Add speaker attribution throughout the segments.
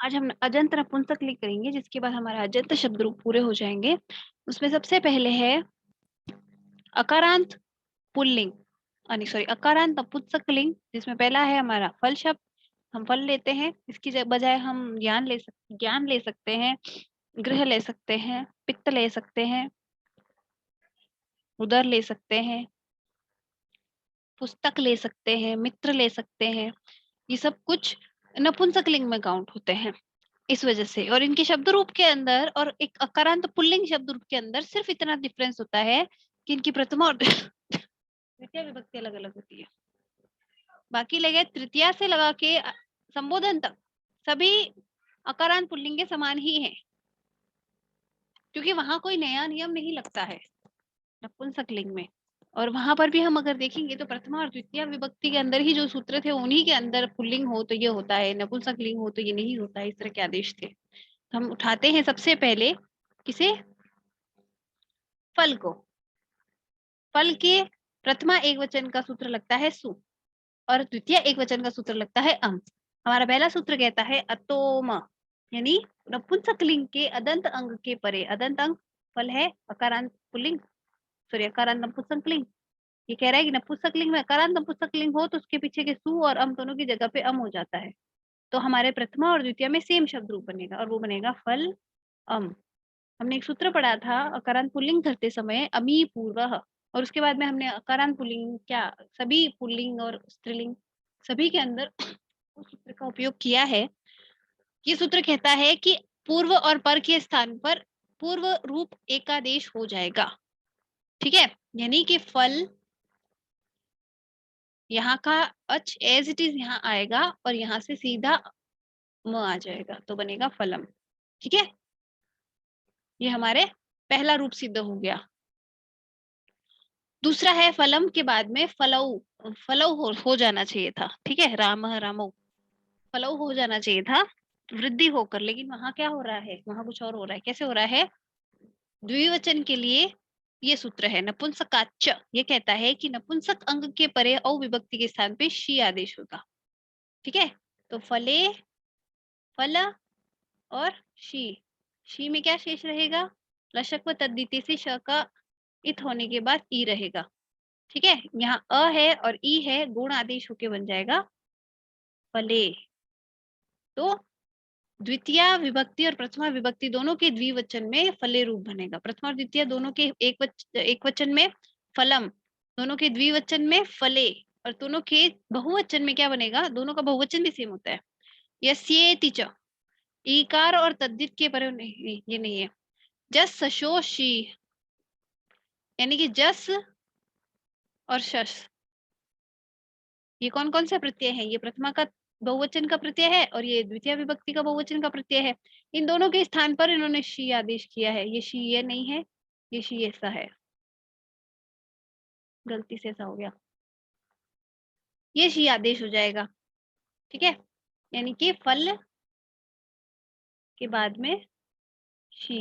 Speaker 1: आज हम अजंत नपुंसक लिंग करेंगे, जिसके बाद हमारा अजंत शब्द रूप पूरे हो जाएंगे। उसमें सबसे पहले है अकारांत पुल्लिंग, सॉरी अकारांत नपुंसक लिंग, जिसमें पहला है हमारा फल शब्द। हम फल लेते हैं, इसकी बजाय हम ज्ञान ले सकते हैं, गृह ले सकते हैं, पित्त ले सकते हैं, उदर ले सकते हैं, पुस्तक ले सकते हैं, मित्र ले सकते हैं। ये सब कुछ नपुंसक लिंग में काउंट होते हैं इस वजह से। और इनके शब्द रूप के अंदर और एक अकारांत पुल्लिंग शब्द रूप के अंदर सिर्फ इतना डिफरेंस होता है कि इनकी प्रथमा और द्वितीय विभक्ति अलग अलग होती है। बाकी लगे तृतीया से लगा के संबोधन तक सभी अकारांत पुल्लिंग के समान ही है, क्योंकि वहां कोई नया नियम नहीं लगता है नपुंसक लिंग में। और वहां पर भी हम अगर देखेंगे तो प्रथमा और द्वितीय विभक्ति के अंदर ही जो सूत्र थे उन्हीं के अंदर पुल्लिंग हो तो ये होता है, नपुंसक लिंग हो तो ये नहीं होता है। इस तरह के आदेश थे। तो हम उठाते हैं सबसे पहले किसे, फल को। फल के प्रथमा एक वचन का सूत्र लगता है सु और द्वितीय एक वचन का सूत्र लगता है अम। हमारा पहला सूत्र कहता है अतोम, यानी नपुंसक लिंग के अदंत अंग के परे। अदंत अंग फल है अकारांत पुल्लिंग, सॉरी अकारांत नपुंसक लिंग। ये कह रहा है कि नपुंसक लिंग में अकारांत नपुंसक लिंग हो तो उसके पीछे के सु और अम दोनों की जगह पे अम हो जाता है। तो हमारे प्रथमा और द्वितीय में सेम शब्द रूप बनेगा और वो बनेगा फल अम। हमने एक सूत्र पढ़ा था अकारांत पुल्लिंग करते समय अमी पूर्वः, और उसके बाद में हमने अकारांत पुल्लिंग क्या सभी पुल्लिंग और स्त्रीलिंग सभी के अंदर उस सूत्र का उपयोग किया है। ये सूत्र कहता है कि पूर्व और पर के स्थान पर पूर्व रूप एकादेश हो जाएगा। ठीक है, यानी कि फल यहाँ का अच एज इट इज यहाँ आएगा और यहाँ से सीधा म आ जाएगा तो बनेगा फलम। ठीक है, ये हमारे पहला रूप सिद्ध हो गया। दूसरा है फलम के बाद में फलऊ। फलऊ हो जाना चाहिए था। ठीक है, राम रामो फलऊ हो जाना चाहिए था वृद्धि होकर, लेकिन वहां क्या हो रहा है, वहां कुछ और हो रहा है। कैसे हो रहा है, द्विवचन के लिए ये सूत्र है नपुंसकाच। ये कहता है कि नपुंसक अंग के परे औ विभक्ति के स्थान पे शी आदेश होगा। ठीक है, तो फले फल और शी, शी में क्या शेष रहेगा, लशक व तद्धिति से श का इत होने के बाद ई रहेगा। ठीक है, यहाँ अ है और ई है, गुण आदेश होके बन जाएगा फले। तो द्वितीय विभक्ति और प्रथमा विभक्ति दोनों के द्विवचन में फले रूप बनेगा। प्रथमा और द्वितीय दोनों के एक वचन में फलम, दोनों के द्विवचन में फले, और दोनों के बहुवचन में क्या बनेगा, दोनों का बहुवचन भी सेम होता है यस्येति च। ईकार और तद्धित के पर नहीं, ये नहीं है। जस सशो शी, यानी कि जस और शस, ये कौन कौन सा प्रत्यय है, ये प्रथमा का बहुवचन का प्रत्यय है और ये द्वितीय विभक्ति का बहुवचन का प्रत्यय है। इन दोनों के स्थान पर इन्होंने शी आदेश किया है। ये शी ये नहीं है, ये शी ऐसा है, गलती से ऐसा हो गया, ये शी आदेश हो जाएगा। ठीक है, यानी कि फल के बाद में शी।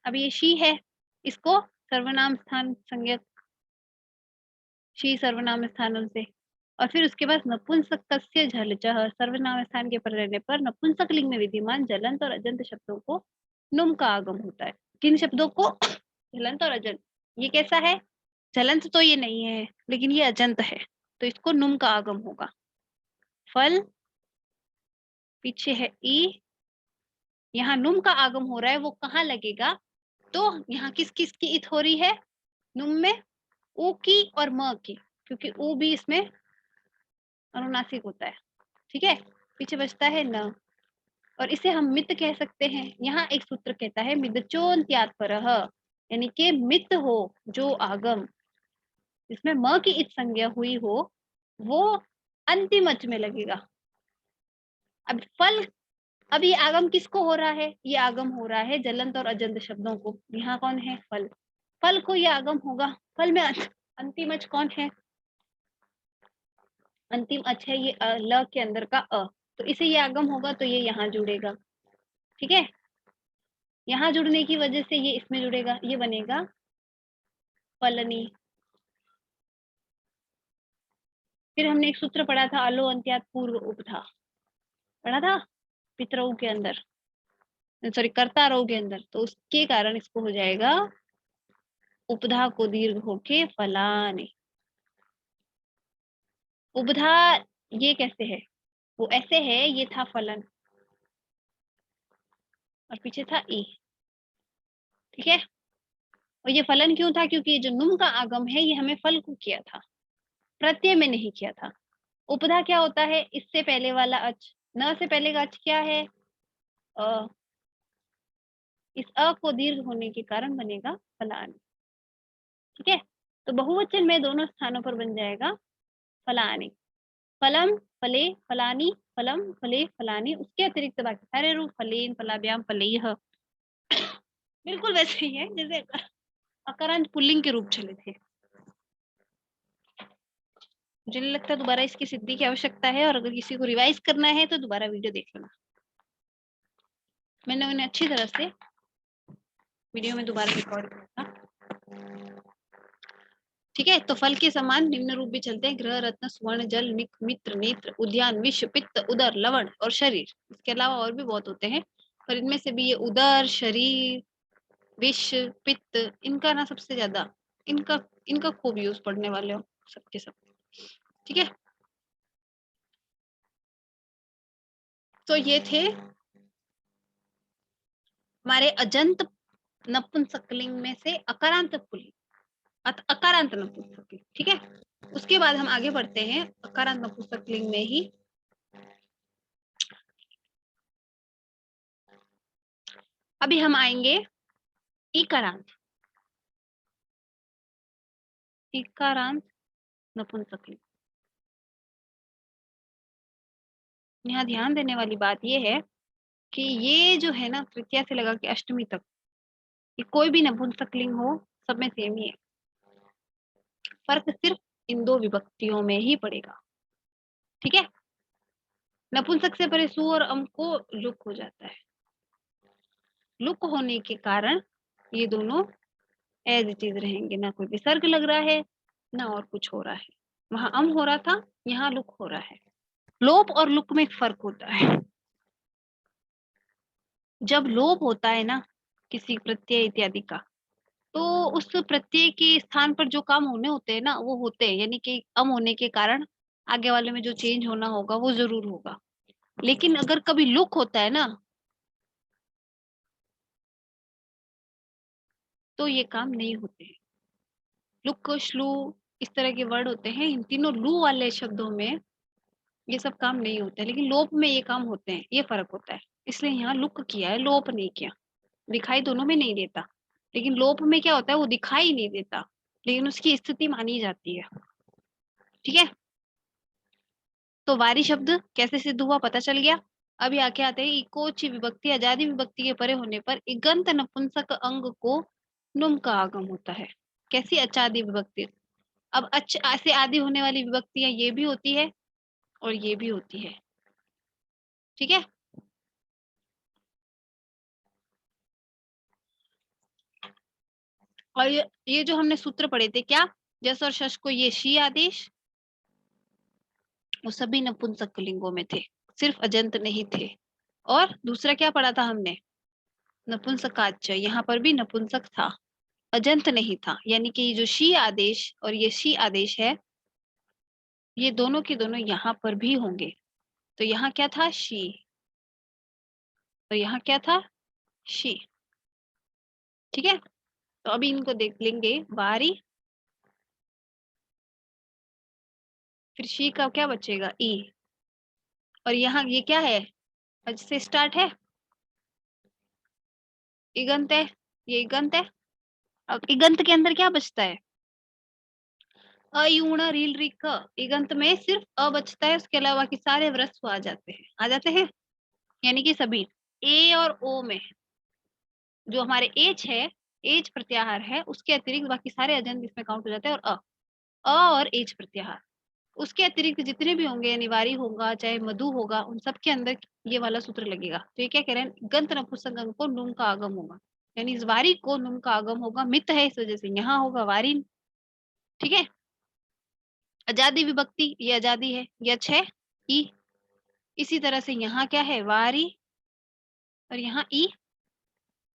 Speaker 1: अब ये शी है, इसको सर्वनाम स्थान संज्ञक शी सर्वनाम स्थान से, और फिर उसके बाद नपुंसकस्य झलचः, सर्वनाम स्थान के पर रहने पर नपुंसक लिंग में विद्यमान जलंत और अजंत शब्दों को नुम का आगम होता है। किन शब्दों को, जलंत और अजंत। ये कैसा है, जलंत तो ये नहीं है लेकिन ये अजंत है, तो इसको नुम का आगम होगा। फल पीछे है ई, यहाँ नुम का आगम हो रहा है, वो कहाँ लगेगा, तो यहाँ किस किस की इत हो रही है, नुम में ऊ की और म की, क्योंकि ऊ भी इसमें अनुनासिक होता है। ठीक है, पीछे बचता है न, और इसे हम मित कह सकते हैं। यहाँ एक सूत्र कहता है मिदचोन्त्यात् परः, यानी कि मित हो जो आगम, जिसमें म की इत संज्ञा हुई हो, वो अंतिम अच में लगेगा। अब फल, अब ये आगम किसको हो रहा है, ये आगम हो रहा है जलंत और अजंत शब्दों को। यहाँ कौन है, फल, फल को ये आगम होगा। फल में अंतिम अच कौन है, अंतिम अच है ये ल के अंदर का अ, तो इसे ये आगम होगा तो ये यहाँ जुड़ेगा। ठीक है, यहाँ जुड़ने की वजह से ये इसमें जुड़ेगा, ये बनेगा फलनी। फिर हमने एक सूत्र पढ़ा था अलो अंत्यात पूर्व उपधा, पढ़ा था पितरऊ के अंदर, सॉरी कर्तारऊ के अंदर। तो उसके कारण इसको हो जाएगा उपधा को दीर्घ होके फलाने। उपधा ये कैसे है, वो ऐसे है, ये था फलन और पीछे था ई, ठीक है। और ये फलन क्यों था, क्योंकि ये जो नुम का आगम है ये हमें फल को किया था, प्रत्यय में नहीं किया था। उपधा क्या होता है, इससे पहले वाला अच, न से पहले का अच क्या है, अ, इस अ को दीर्घ होने के कारण बनेगा फलान, ठीक है। तो बहुवचन में दोनों स्थानों पर बन जाएगा फलानी। फलम, फले, फलानी, फलम, फले, फलानी। उसके अतिरिक्त बाकी सारे रूप फलेन, फलाभ्याम, फलेयः, बिल्कुल वैसे ही है जैसे अकारांत पुल्लिंग के रूप चले थे। मुझे नहीं लगता दोबारा इसकी सिद्धि की आवश्यकता है, और अगर किसी को रिवाइज करना है तो दोबारा वीडियो देख लेना, मैंने उन्हें अच्छी तरह से वीडियो में दोबारा रिकॉर्ड किया था, ठीक है। तो फल के समान निम्न रूप भी चलते हैं, ग्रह, रत्न, स्वर्ण, जल, निक, मित्र, नेत्र, उद्यान, विष, पित्त, उदर, लवण और शरीर। इसके अलावा और भी बहुत होते हैं, पर इनमें से भी ये उदर, शरीर, विष, पित्त, इनका ना सबसे ज्यादा, इनका इनका खूब यूज पढ़ने वाले हो सबके सब, ठीक है। तो ये थे हमारे अजंत नपुंसकलिंग में से अकारांत पुल्लिंग, अकारांत नपुंसकलिंग, ठीक है। उसके बाद हम आगे बढ़ते हैं अकारांत नपुंसकलिंग में ही। अभी हम आएंगे इकारांत, इकारांत नपुंसकलिंग। यहाँ ध्यान देने वाली बात यह है कि ये जो है ना तृतीया से लगा के अष्टमी तक, ये कोई भी नपुंसकलिंग हो सब में सेम ही है, फर्क सिर्फ इन दो विभक्तियों में ही पड़ेगा, ठीक है। नपुंसक से परे सु और अम को लुक हो जाता है, लुक होने के कारण ये दोनों एज इट इज रहेंगे, ना कोई विसर्ग लग रहा है ना और कुछ हो रहा है। वहां अम हो रहा था, यहाँ लुक हो रहा है। लोप और लुक में एक फर्क होता है। जब लोप होता है ना किसी प्रत्यय इत्यादि का, तो उस प्रत्यय के स्थान पर जो काम होने होते हैं ना वो होते हैं, यानी कि अम होने के कारण आगे वाले में जो चेंज होना होगा वो जरूर होगा। लेकिन अगर कभी लुक होता है ना तो ये काम नहीं होते हैं। लुक, श्लू, इस तरह के वर्ड होते हैं, इन तीनों लू वाले शब्दों में ये सब काम नहीं होते हैं, लेकिन लोप में ये काम होते हैं, ये फर्क होता है। इसलिए यहाँ लुक किया है, लोप नहीं किया। दिखाई दोनों में नहीं देता, लेकिन लोप में क्या होता है, वो दिखाई नहीं देता लेकिन उसकी स्थिति मानी जाती है, ठीक है। तो वारी शब्द कैसे सिद्ध हुआ पता चल गया। अभी आके आते हैं इकोची विभक्ति, आजादी विभक्ति के परे होने पर इगंत नपुंसक अंग को नुम का आगम होता है। कैसी अचादी विभक्ति, अब अच से आदि होने वाली विभक्तियां ये भी होती है और ये भी होती है, ठीक है। और ये जो हमने सूत्र पढ़े थे क्या, जस और शश को ये शी आदेश, वो सभी नपुंसक लिंगों में थे, सिर्फ अजंत नहीं थे। और दूसरा क्या पढ़ा था हमने, नपुंसकाच, यहाँ पर भी नपुंसक था, अजंत नहीं था। यानी कि ये जो शी आदेश और ये शी आदेश है, ये दोनों के दोनों यहाँ पर भी होंगे। तो यहाँ क्या था, शी, तो यहाँ क्या था, शी, ठीक है। तो अभी इनको देख लेंगे, वारी, फिर शी का क्या बचेगा, ई, और यहाँ ये क्या है, अज से स्टार्ट है, इगंत है, ये इगंत है। अब इगंत के अंदर क्या बचता है, अयूण रील रिक, इगंत में सिर्फ अ बचता है, उसके अलावा बाकी सारे व्रस्व आ जाते हैं, आ जाते हैं, यानी कि सभी। ए और ओ में जो हमारे एच है, एच प्रत्याहार है, उसके अतिरिक्त बाकी सारे अजंत इसमें काउंट हो जाते हैं, और अ और एच प्रत्याहार, उसके अतिरिक्त जितने भी होंगे, निवारी होगा चाहे मधु होगा, उन सब के अंदर ये वाला सूत्र लगेगा। तो ये क्या कह रहे हैं, गंत नपुंसक अंग को नुम का आगम होगा, यानी इस वारी को नुम का आगम होगा, मित है इस वजह से यहाँ होगा वारी, ठीक है। आजादी विभक्ति, ये आजादी है, यच है, ई, इसी तरह से यहाँ क्या है, वारी, और यहाँ ई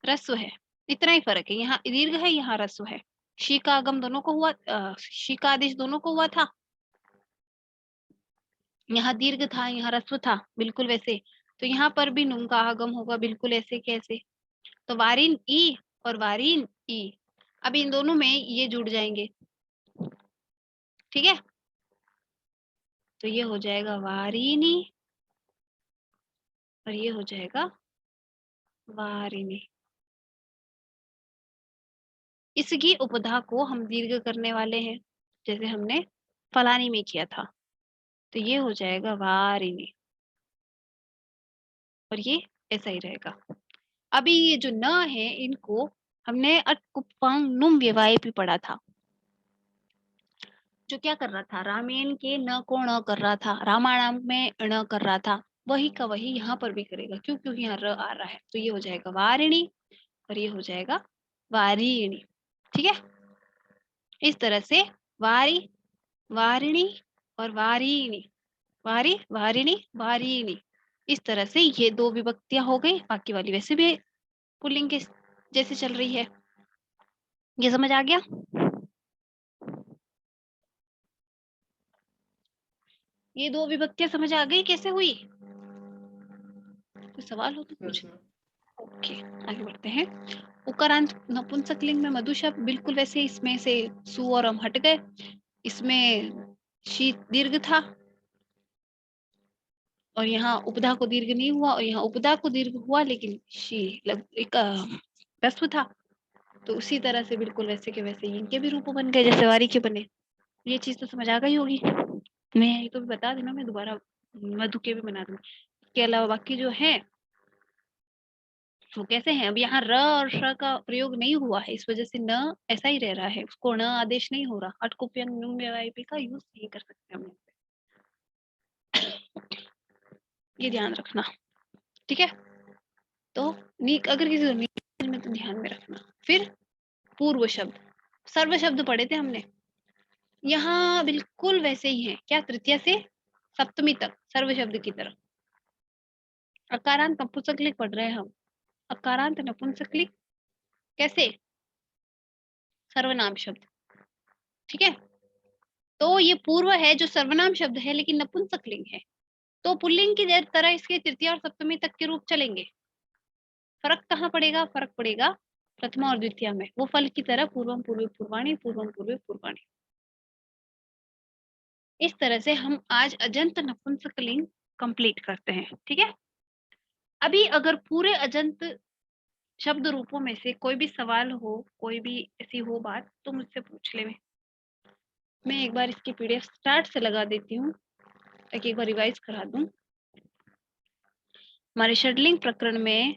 Speaker 1: ह्रस्व है, इतना ही फर्क है। यहाँ दीर्घ है, यहाँ ह्रस्व है। शी का आगम दोनों को हुआ, शी का आदेश दोनों को हुआ था। यहाँ दीर्घ था, यहाँ ह्रस्व था, बिल्कुल वैसे। तो यहाँ पर भी नुम का आगम होगा, बिल्कुल ऐसे कैसे। तो वारिन ई और वारिन ई, अब इन दोनों में ये जुड़ जाएंगे, ठीक है। तो ये हो जाएगा वारिनी और ये हो जाएगा वारिनी। इसकी उपधा को हम दीर्घ करने वाले हैं, जैसे हमने फलानी में किया था। तो ये हो जाएगा वारिनी और ये ऐसा ही रहेगा। अभी ये जो न है, इनको हमने अटकुपांग नुम व्यवाय भी पढ़ा था। जो क्या कर रहा था, रामायण के न को न कर रहा था, रामायण में न कर रहा था, वही का वही यहाँ पर भी करेगा। क्यों, क्योंकि यहाँ र आ रहा है। तो ये हो जाएगा वारिणी और ये हो जाएगा वारिणी, ठीक है। इस तरह से वारी, वारिणी और वारिणी, वारी, वारिणी, वारिणी। इस तरह से ये दो विभक्तियां हो गई। बाकी वाली वैसे भी पुल्लिंग के जैसे चल रही है। ये समझ आ गया? ये दो विभक्तियां समझ आ गई कैसे हुई? कोई सवाल हो तो पूछ। ओके, आगे बढ़ते हैं। उकारांत नपुंसकलिंग में मधु शब्द बिल्कुल वैसे, इसमें से सु और हम हट गए। इसमें शी दीर्घ था और यहाँ उपधा को दीर्घ नहीं हुआ, और यहाँ उपधा को दीर्घ हुआ, लेकिन शी एक ह्रस्व था। तो उसी तरह से बिल्कुल वैसे के वैसे इनके भी रूप बन गए जैसे वारी के बने। ये चीज तो समझ आ गई होगी। मैं ये तो भी बता देना, मैं दोबारा मधु के भी बना दूंगी। इसके अलावा बाकी जो है वो कैसे हैं। अब यहाँ र और श का प्रयोग नहीं हुआ है, इस वजह से न ऐसा ही रह रहा है, उसको न आदेश नहीं हो रहा। अटकुप्यंग नुम व्यवायपी का यूज नहीं कर सकते हम। ये ध्यान रखना, ठीक है। तो नीक अगर किसी को में तो ध्यान में रखना। फिर पूर्व शब्द, सर्व शब्द पढ़े थे हमने। यहाँ बिल्कुल वैसे ही है। क्या, तृतीया से सप्तमी तक सर्व शब्द की तरह। अकारांत नपुंसकलिंग पढ़ रहे हैं हम। अकारांत नपुंसकलिंग कैसे, सर्वनाम शब्द, ठीक है। तो ये पूर्व है जो सर्वनाम शब्द है, लेकिन नपुंसकलिंग है। तो पुल्लिंग की तरह इसके तृतीय और सप्तमी तक के रूप चलेंगे। फर्क कहाँ पड़ेगा, फर्क पड़ेगा प्रथमा और द्वितीय में। वो फल की तरह पूर्वम पूर्व पूर्वाणी, पूर्वम पूर्व पूर्वाणी। इस तरह से हम आज अजंत नपुंसकलिंग कंप्लीट करते हैं, ठीक है। अभी अगर पूरे अजंत शब्द रूपों में से कोई भी सवाल हो, कोई भी ऐसी हो बात, तो मुझसे पूछ ले। मैं एक बार इसकी पीडीएफ स्टार्ट से लगा देती हूँ ताकि एक बार रिवाइज करा दूं। हमारे षडलिंग प्रकरण में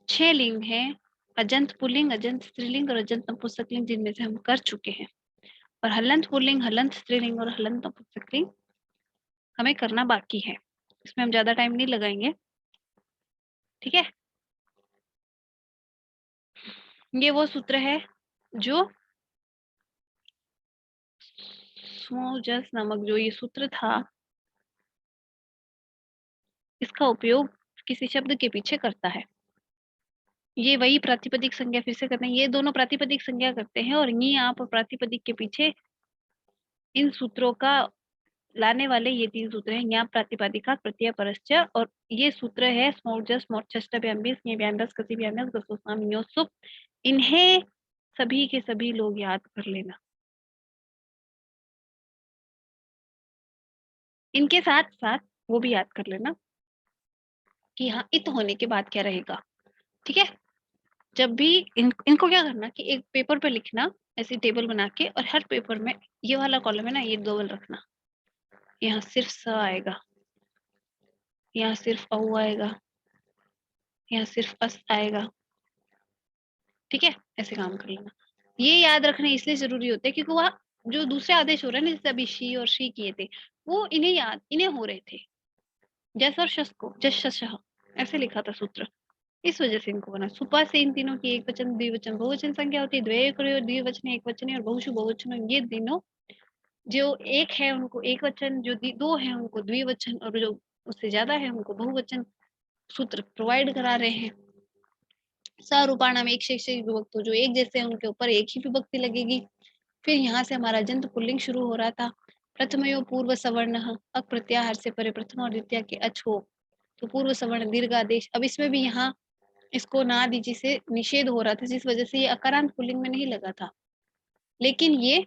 Speaker 1: 6 लिंग हैं, अजंत पुल्लिंग, अजंत स्त्रीलिंग और अजंत नपुंसकलिंग, जिनमें से हम कर चुके हैं। और हलंत पुल्लिंग, हलंत स्त्रीलिंग और हलंत नपुंसकलिंग हमें करना बाकी है। इसमें हम ज्यादा टाइम नहीं लगाएंगे, ठीक है। ये वो सूत्र है जो स्मोजस नामक जो ये सूत्र था, इसका उपयोग किसी शब्द के पीछे करता है। ये वही प्रातिपदिक संज्ञा, फिर से करते हैं, ये दोनों प्रातिपदिक संज्ञा करते हैं। और ये आप प्रातिपदिक के पीछे इन सूत्रों का लाने वाले ये 3 सूत्र हैं। यहाँ प्रातिपदिका, प्रत्यय, परश्च। और ये सूत्र है स्मोर्जस, मोर्चस्ट, ब्याम्बिस, ये ब्याम्बस, कसी ब्याम्बस, गसोसाम, योसुप। इन्हें सभी के सभी लोग याद कर लेना। इनके साथ साथ वो भी याद कर लेना कि यहाँ इत होने के बाद क्या रहेगा, ठीक है। जब भी इनको क्या करना कि एक पेपर पे लिखना, ऐसी टेबल बना के, और हर पेपर में ये वाला कॉलम है ना, ये डबल रखना। यहाँ सिर्फ स आएगा, यहाँ सिर्फ औ आएगा, यहाँ सिर्फ अस आएगा, ठीक है। ऐसे काम कर लेना। ये याद रखना इसलिए जरूरी होता है क्योंकि वह जो दूसरे आदेश हो रहे हैं ना, जैसे अभी शी और शी किए थे, वो इन्हें हो रहे थे। जस और शस को जस शस ऐसे लिखा था सूत्र, इस वजह से इनको बना। सुपा से इन तीनों की एक वचन, द्विवचन, बहुवचन संख्या होती है। द्विवचन, एक वचन और बहुशु बहुवचन, ये तीनों जो एक है उनको एक वचन, जो दो है उनको द्विवचन, और जो उससे ज्यादा है, उनको बहुवचन सूत्र प्रोवाइड करा रहे हैं। सरूपाणाम एक से विभक्त, जो एक जैसे हैं उनके ऊपर एक ही विभक्ति लगेगी। फिर यहाँ से हमारा जंत पुल्लिंग शुरू हो रहा था। प्रथमयो पूर्व सवर्ण, अक प्रत्याहार से परे प्रथम और द्वितीय के अच हो तो पूर्व सवर्ण दीर्घ आदेश। अब इसमें भी यहाँ इसको ना दीजिए से निषेध हो रहा था, जिस वजह से ये अकारांत पुल्लिंग में नहीं लगा था, लेकिन ये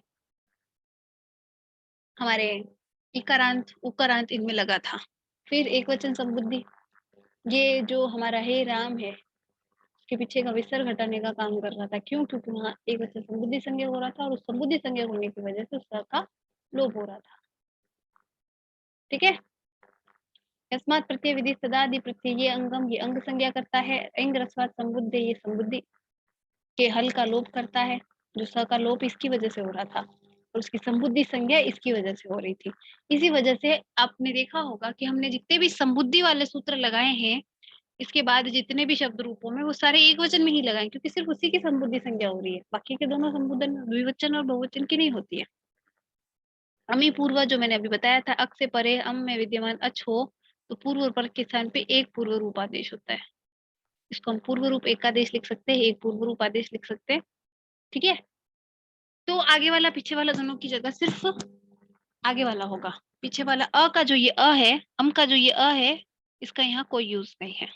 Speaker 1: हमारे इकारांत उकारांत इनमें लगा था। फिर एक वचन संबुद्धि, ये जो हमारा हे राम है उसके पीछे का विसर्ग हटाने का काम कर रहा था। क्यों? क्योंकि वहां एक वचन संबुद्धि संज्ञा हो रहा था और उस संबुद्धि संज्ञा होने की वजह से उसका का लोप हो रहा था। ठीक है। यस्मात् प्रत्यय विधि सदादि प्रत्यय, ये अंगम, ये अंग संज्ञा करता है। इंग रस्वात संबुद्धि, ये संबुद्धि के हल का लोप करता है। जो स का लोप इसकी वजह से हो रहा था और उसकी संबुद्धि संज्ञा इसकी वजह से हो रही थी। इसी वजह से आपने देखा होगा कि हमने जितने भी संबुद्धि वाले सूत्र लगाए हैं, इसके बाद जितने भी शब्द रूपों में, वो सारे एक वचन में ही लगाए, क्योंकि सिर्फ उसी की संबुद्धि संज्ञा हो रही है। बाकी के दोनों संबोधन द्विवचन और बहुवचन की नहीं होती है। अमी पूर्व जो मैंने अभी बताया था, अक से परे अम में विद्यमान अच हो तो पूर्व और पर के स्थान पे एक पूर्व रूप आदेश होता है। इसको हम पूर्व रूप एकादेश लिख सकते हैं, एक पूर्व रूप आदेश लिख सकते हैं। ठीक है। तो आगे वाला पीछे वाला दोनों की जगह सिर्फ आगे वाला होगा। पीछे वाला अ का जो ये अ है, अम का जो ये अ है, इसका यहाँ कोई यूज नहीं है।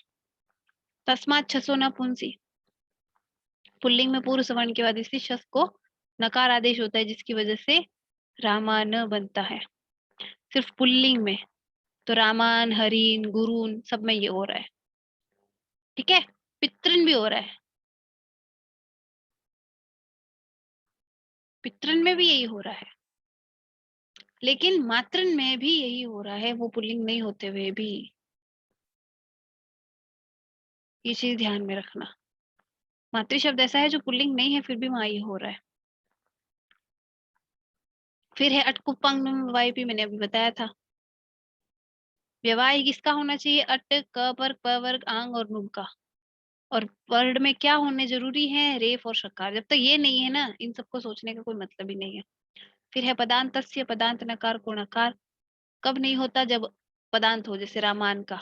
Speaker 1: तस्मात छसो न पुंसी, पुल्लिंग में पूर्व सवर्ण के बाद इसी शस को नकार आदेश होता है, जिसकी वजह से रामान बनता है। सिर्फ पुल्लिंग में, तो रामान, हरिन, गुरुन सब में ये हो रहा है। ठीक है। पितृन भी हो रहा है, पितृन में भी यही हो रहा है, लेकिन मातृन में भी यही हो रहा है, वो पुल्लिंग नहीं होते हुए भी। ये चीज ध्यान में रखना। मातृ शब्द ऐसा है जो पुल्लिंग नहीं है, फिर भी वहां ये हो रहा है। फिर है अटकुपंग वाई, मैंने अभी बताया था। व्यवहार किसका होना चाहिए? अट, क वर्ग, प वर्ग, आंग और नुम का। और वर्ड में क्या होने जरूरी है? रेफ और शकार। जब तक ये नहीं है ना, इन सबको सोचने का कोई मतलब ही नहीं है। फिर है पदांत तस्य, पदांत नकार को नकार कब नहीं होता? जब पदांत हो, जैसे रामान का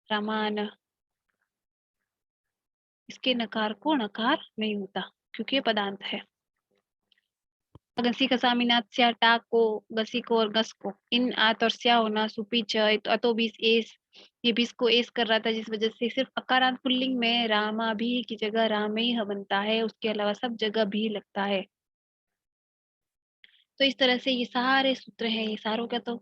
Speaker 1: रामान, इसके नकार को नकार नहीं होता क्योंकि ये पदांत है। गसी कसामिनात स्या, टाक को, गसी को और गस को, इन आत और स्या होना, सुपी च तो अतो बीस एस, ये बीस को एस कर रहा था, जिस वजह से सिर्फ अकारांत पुल्लिंग में रामा भी की जगह राम ही बनता है, उसके अलावा सब जगह भी लगता है। तो इस तरह से ये सारे सूत्र हैं, ये सारों का तो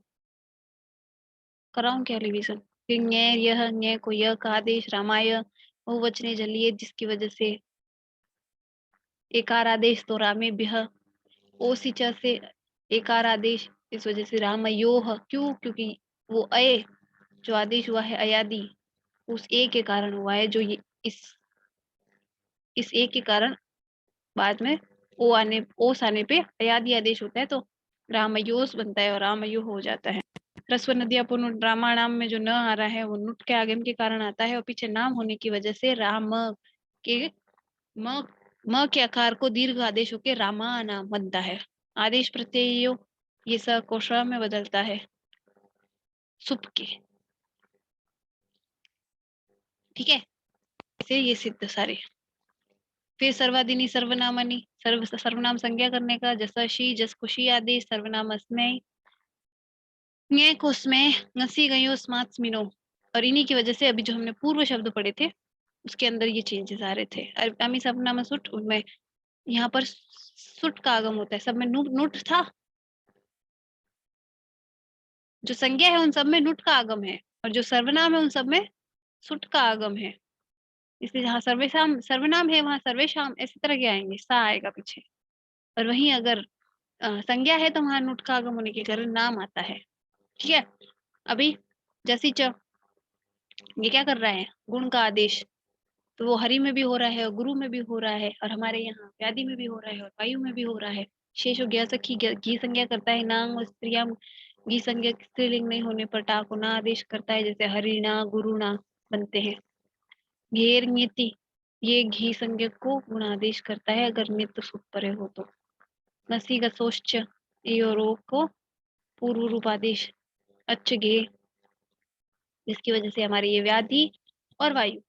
Speaker 1: कराऊं क्या रिवीजन? फिर न्याय, यह न्याय को यह का आदेश, रामाय बहुवचने जलिए, जिसकी वजह से एकार आदेश, तो रामे बिह ओसिच से एकार आदेश, इस वजह से रामयोह। क्यों? क्योंकि वो अय जो आदेश हुआ है अयादि, उस ए के कारण हुआ है, जो ये इस ए के कारण बाद में ओस आने पे अयादि आदेश होता है, तो रामयोस बनता है और रामयो हो जाता है। ह्रस्व नदिया पुनः रामाणाम में जो न आ रहा है, वो नुट के आगम के कारण आता है, और पीछे नाम होने की वजह से राम के म म के आकार को दीर्घ आदेश होकर रामा नाम बनता है। आदेश प्रत्यय ये स को श में बदलता है, सुप के। ठीक है। से ये सिद्ध सारे। फिर सर्वादिनी सर्वनामनी, सर्वनाम संज्ञा करने का, जैसा शी, जस खुशी आदेश, सर्वनाम अस्मय न्याय को उसमें ngसी गयो स्मार्ट मिनो। और इन्हीं की वजह से अभी जो हमने पूर्व शब्द पढ़े थे, उसके अंदर ये चेंजेस आ रहे थे। अमी सर्वनाम सुट, उनमें यहाँ पर सुट का आगम होता है, सब में नुट था। जो संज्ञा है उन सब में नुट का आगम है, और जो सर्वनाम है उन सब में सुट का आगम है। इसलिए जहाँ सर्वेशाम सर्वनाम है, वहां सर्वेशाम ऐसी तरह के आएंगे, सा आएगा पीछे। और वहीं अगर संज्ञा है तो वहां नुट का आगम होने के कारण नाम आता है। ठीक है। अभी जैसी च, ये क्या कर रहा है? गुण का आदेश। तो वो हरि में भी हो रहा है और गुरु में भी हो रहा है, और हमारे यहाँ व्याधि में भी हो रहा है और वायु में भी हो रहा है। शेष ज्ञ सखी घी संज्ञा करता है, नांग और स्त्रियाम घी संज्ञा स्त्रीलिंग नहीं होने पर टा को ना आदेश करता है, जैसे हरिणा गुरुना बनते हैं। घेर नीति, ये घी संज्ञा को गुणादेश करता है अगर नित्य सुख परे हो तो। नसी गसोश्च, को पूर्व रूपादेश अच्छ घे जिसकी वजह से हमारी ये व्याधि और वायु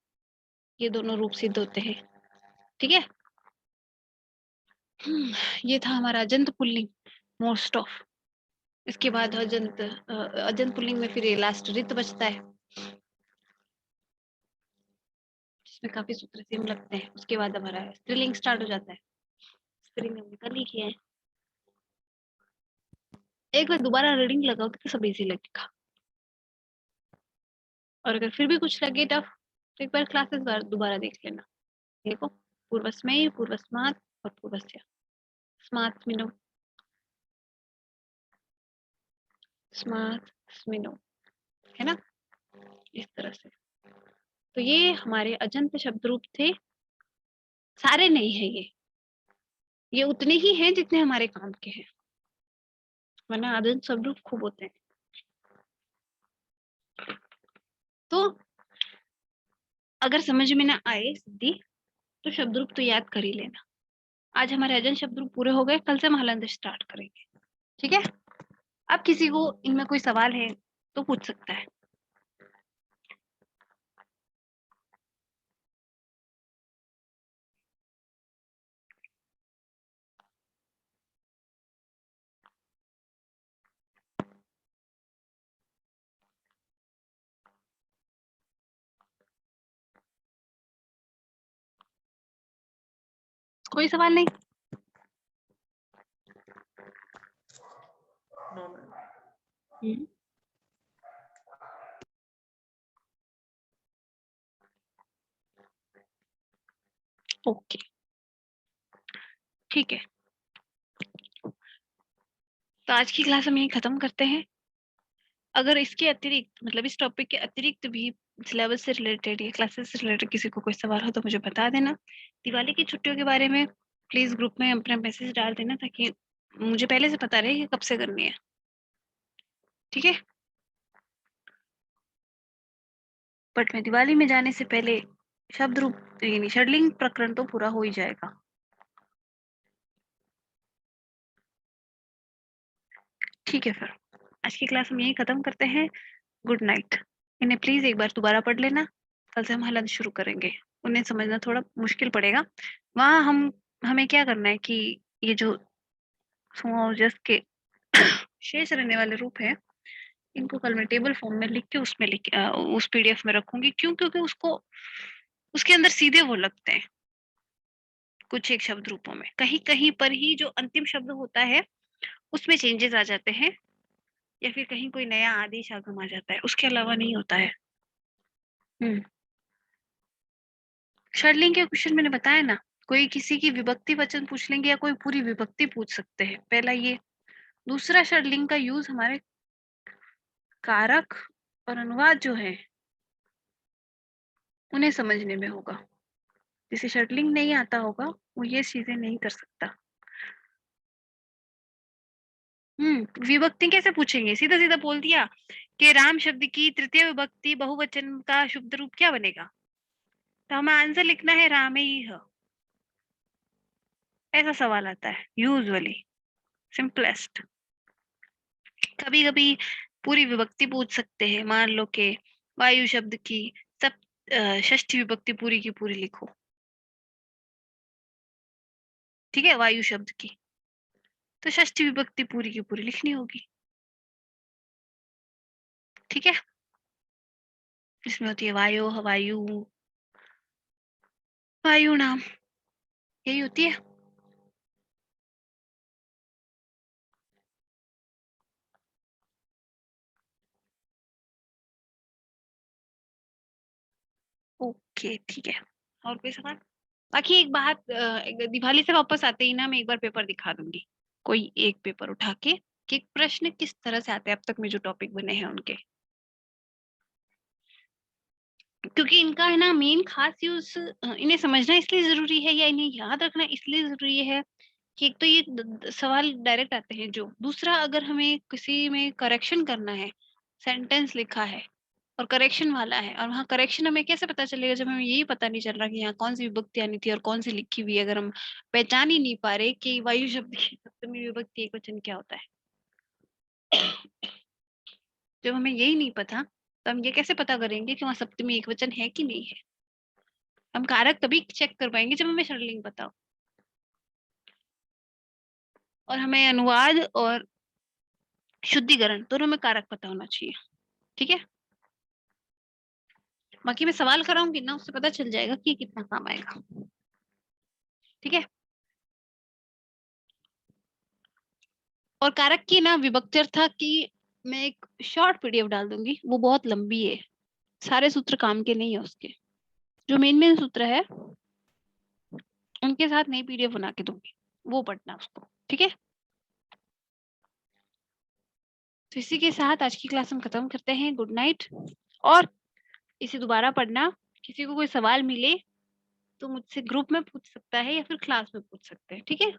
Speaker 1: ये दोनों रूप सिद्ध होते हैं। ठीक है। ये था हमारा अजंत पुल्लिंग मोस्ट ऑफ। इसके बाद अजंत पुल्लिंग में फिर ये लास्ट रित बचता है, जिसमें काफी सूत्र सेम लगते हैं। उसके बाद हमारा स्त्रीलिंग स्टार्ट हो जाता है। स्त्रीलिंग हमने कल ही किया है। एक बार दोबारा रीडिंग लगाओ तो सब इजी लगेगा, और अगर फिर भी कुछ लगे टफ तो एक बार क्लासेस दोबारा देख लेना। देखो, पूर्वस्मयी, पूर्वस्मात् और पूर्वस्य। स्मात् स्मिनो, स्मात् स्मिनो, है ना, इस तरह से। तो ये हमारे अजंत शब्द रूप थे। सारे नहीं है ये उतने ही हैं जितने हमारे काम के हैं, वरना अजंत शब्द रूप खूब होते हैं। तो अगर समझ में ना आए सिद्धि तो शब्द रूप तो याद कर ही लेना। आज हमारे अजंत शब्द रूप पूरे हो गए, कल से हम हलंत स्टार्ट करेंगे। ठीक है। अब किसी को इनमें कोई सवाल है तो पूछ सकता है। कोई सवाल नहीं? ओके, ठीक है। तो आज की क्लास हम यही खत्म करते हैं। अगर इसके अतिरिक्त, मतलब इस टॉपिक के अतिरिक्त भी सिलेबस से रिलेटेड या क्लासेस से रिलेटेड किसी को कोई सवाल हो तो मुझे बता देना। दिवाली की छुट्टियों के बारे में प्लीज ग्रुप में अपना मैसेज डाल देना, ताकि मुझे पहले से पता रहे कि कब से करनी है। ठीक है। बट मैं दिवाली में जाने से पहले शब्द रूप यानी षडलिंग प्रकरण तो पूरा हो ही जाएगा। ठीक है, फिर आज की क्लास हम यही खत्म करते हैं। Good night. इन्हें प्लीज एक बार दोबारा पढ़ लेना, कल से हम हलन शुरू करेंगे। उन्हें समझना थोड़ा मुश्किल पड़ेगा। वहां हमें क्या करना है कि ये जो जस के शेष रहने वाले रूप है, इनको कल मैं टेबल फॉर्म में लिख के उसमें उस पीडीएफ में रखूंगी। क्यों? क्योंकि उसको उसके अंदर सीधे वो लगते हैं कुछ एक शब्द रूपों में। कहीं कहीं पर ही जो अंतिम शब्द होता है उसमें चेंजेस आ जाते हैं, या फिर कहीं कोई नया आदेश आगम आ जाता है, उसके अलावा नहीं होता है। हम्म षडलिंग के क्वेश्चन मैंने बताया ना, कोई किसी की विभक्ति वचन पूछ लेंगे या कोई पूरी विभक्ति पूछ सकते हैं, पहला ये। दूसरा, षडलिंग का यूज हमारे कारक और अनुवाद जो है उन्हें समझने में होगा। जिसे षडलिंग नहीं आता होगा वो ये चीजें नहीं कर सकता। विभक्ति कैसे पूछेंगे? सीधा सीधा बोल दिया कि राम शब्द की तृतीय विभक्ति बहुवचन का शुद्ध रूप क्या बनेगा, तो हमें आंसर लिखना है रामेयः। ऐसा सवाल आता है यूजुअली, सिंपलेस्ट। कभी कभी पूरी विभक्ति पूछ सकते हैं। मान लो कि वायु शब्द की सब षष्ठी विभक्ति पूरी की पूरी लिखो। ठीक है, वायु शब्द की तो षष्ठी विभक्ति पूरी की पूरी लिखनी होगी। ठीक है, इसमें होती है वायु, वायु, वायु नाम, यही होती है। ओके, ठीक है। और कोई सवाल? बाकी एक बात, दिवाली से वापस आते ही ना मैं एक बार पेपर दिखा दूंगी, कोई एक पेपर उठा के, कि प्रश्न किस तरह से आते हैं अब तक में जो टॉपिक बने हैं उनके। क्योंकि इनका है ना मेन खास यूज, इन्हें समझना इसलिए जरूरी है या इन्हें याद रखना इसलिए जरूरी है कि एक तो ये सवाल डायरेक्ट आते हैं। जो दूसरा, अगर हमें किसी में करेक्शन करना है, सेंटेंस लिखा है और करेक्शन वाला है, और वहाँ करेक्शन हमें कैसे पता चलेगा जब हमें यही पता नहीं चल रहा कि यहाँ कौन सी विभक्ति आनी थी और कौन सी लिखी हुई है। अगर हम पहचान ही नहीं पा रहे कि वायु शब्द की सप्तमी विभक्ति एकवचन क्या होता है, जब हमें यही नहीं पता तो हम ये कैसे पता करेंगे कि वहाँ सप्तमी एकवचन है कि नहीं है? हम कारक तभी चेक कर पाएंगे जब हमें स्त्रीलिंग पता हो, और हमें अनुवाद और शुद्धिकरण दोनों में कारक पता होना चाहिए। ठीक है, बाकी मैं सवाल कराऊंगी ना, उससे पता चल जाएगा कि कितना काम आएगा। ठीक है, और कारक की ना विभक्तिर था कि मैं एक शॉर्ट पीडीएफ डाल दूंगी, वो बहुत लंबी है, सारे सूत्र काम के नहीं है उसके, जो मेन मेन सूत्र है उनके साथ नई पीडीएफ बना के दूंगी, वो पढ़ना उसको। ठीक है, तो इसी के साथ आज की क्लास हम खत्म करते हैं। गुड नाइट, और इसे दोबारा पढ़ना, किसी को कोई सवाल मिले तो मुझसे ग्रुप में पूछ सकता है या फिर क्लास में पूछ सकते हैं। ठीक है।